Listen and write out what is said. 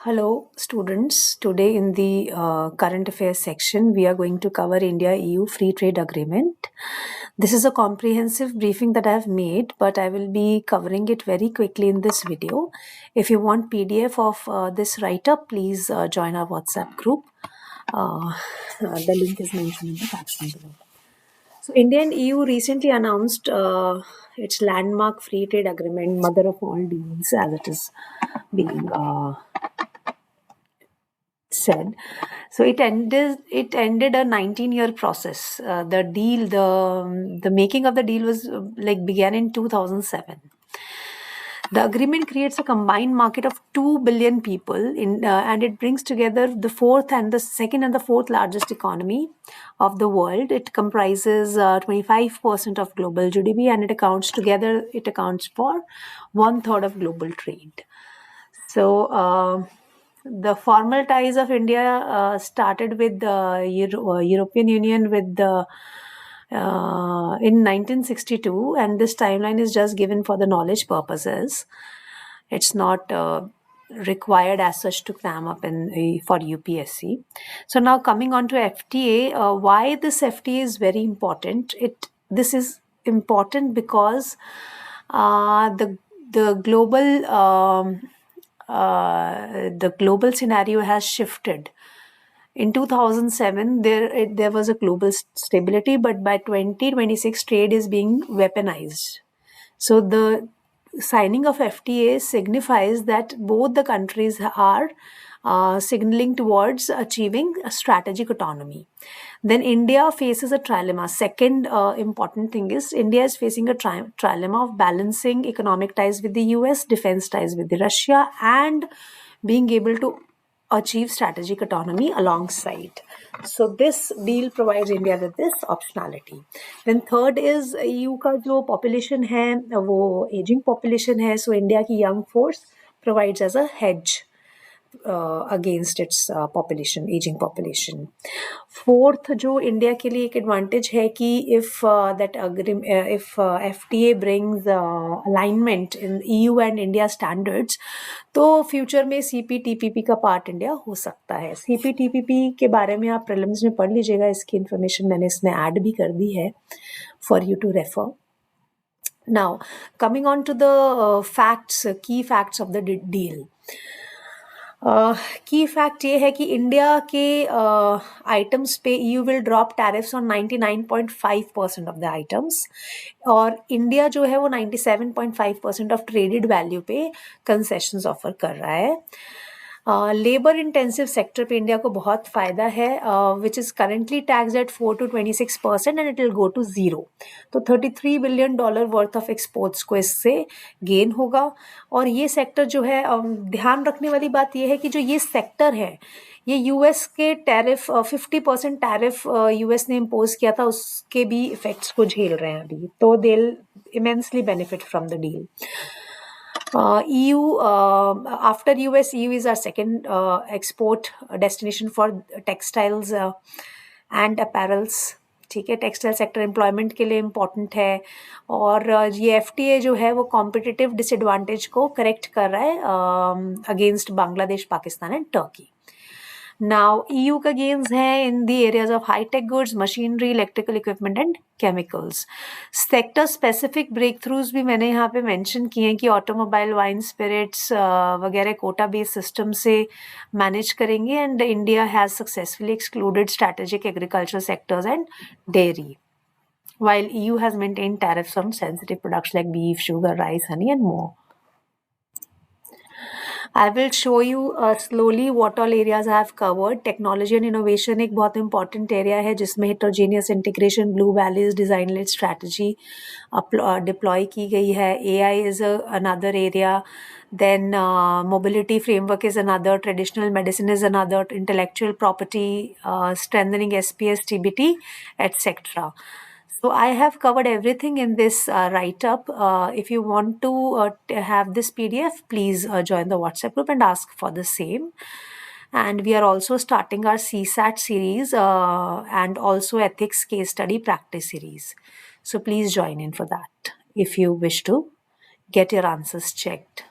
Hello, students. Today, in the current affairs section, we are going to cover India EU Free Trade Agreement. This is a comprehensive briefing that I have made, but I will be covering it very quickly in this video. If you want PDF of this write up, please join our WhatsApp group. The link is mentioned in the caption below. So, India and EU recently announced its landmark free trade agreement, mother of all deals, as it is being said. So it ended a 19-year process. The making of the deal was began in 2007. The agreement creates a combined market of 2 billion people and it brings together the second and the fourth largest economy of the world. It comprises 25% of global GDP, and it accounts for one third of global trade. So, the formal ties of India started with the European Union in 1962, and this timeline is just given for the knowledge purposes. It's not required as such to cram up for UPSC. So now coming on to FTA, why this FTA is very important? This is important because the global the global scenario has shifted. In 2007, there was a global stability, but by 2026, trade is being weaponized. So the signing of FTA signifies that both the countries are signaling towards achieving a strategic autonomy. Then India faces a trilemma. Second important thing is India is facing a trilemma of balancing economic ties with the US, defense ties with the Russia, and being able to achieve strategic autonomy alongside. So this deal provides India with this optionality. Then third is EU का जो population है वो aging population है, so India की young force provides as a hedge against its aging population. Fourth, जो India के लिए एक एडवांटेज है कि if FTA brings alignment in EU and India standards, तो फ्यूचर में CPTPP का पार्ट इंडिया हो सकता है. CPTPP के बारे में आप प्रीलिम्स में पढ़ लीजिएगा, इसकी इन्फॉर्मेशन मैंने इसमें ऐड भी कर दी है for you to refer. Now, coming on to the key facts of the deal. की फैक्ट ये है कि इंडिया के आइटम्स पे EU will drop tariffs on 99.5% of the items, और इंडिया जो है वो 97.5% ऑफ ट्रेडेड वैल्यू पे कंसेशंस ऑफर कर रहा है. लेबर इंटेंसिव सेक्टर पे इंडिया को बहुत फ़ायदा है, which is currently tax at 4 to 26% and it will go to 0. तो $33 बिलियन वर्थ ऑफ एक्सपोर्ट्स को इससे गेन होगा. और ये सेक्टर जो है, ध्यान रखने वाली बात ये है कि जो ये सेक्टर है ये यूएस के टैरिफ 50% टैरिफ यूएस ने इम्पोज किया था, उसके भी इफेक्ट्स को झेल रहे हैं अभी. तो they will immensely benefit from the deal. EU, after US, EU is our second export destination for textiles and apparels. ठीक है, टेक्सटाइल सेक्टर एम्प्लॉयमेंट के लिए इम्पॉर्टेंट है, और ये FTA जो है वो कॉम्पिटिटिव डिसएडवांटेज को करेक्ट कर रहा है against Bangladesh, Pakistan and Turkey. Now, EU का gains है in the areas of high-tech goods, machinery, electrical equipment and chemicals. Sector specific breakthroughs भी मैंने यहाँ पे mention किए हैं कि automobile, wine, spirits वगैरह quota based system से manage करेंगे, and India has successfully excluded strategic agricultural sectors and dairy, while EU has maintained tariffs on sensitive products like beef, sugar, rice, honey and more. I will show you slowly what all areas I have covered. Technology and innovation एक बहुत important area है जिसमें heterogeneous integration, blue values, design led strategy deploy की गई है. AI is another area. Then mobility framework is another. Traditional medicine is another. Intellectual property, strengthening SPS, TBT, etc. So I have covered everything in this write-up. If you want to have this PDF, please join the WhatsApp group and ask for the same. And we are also starting our CSAT series and also ethics case study practice series. So please join in for that if you wish to get your answers checked.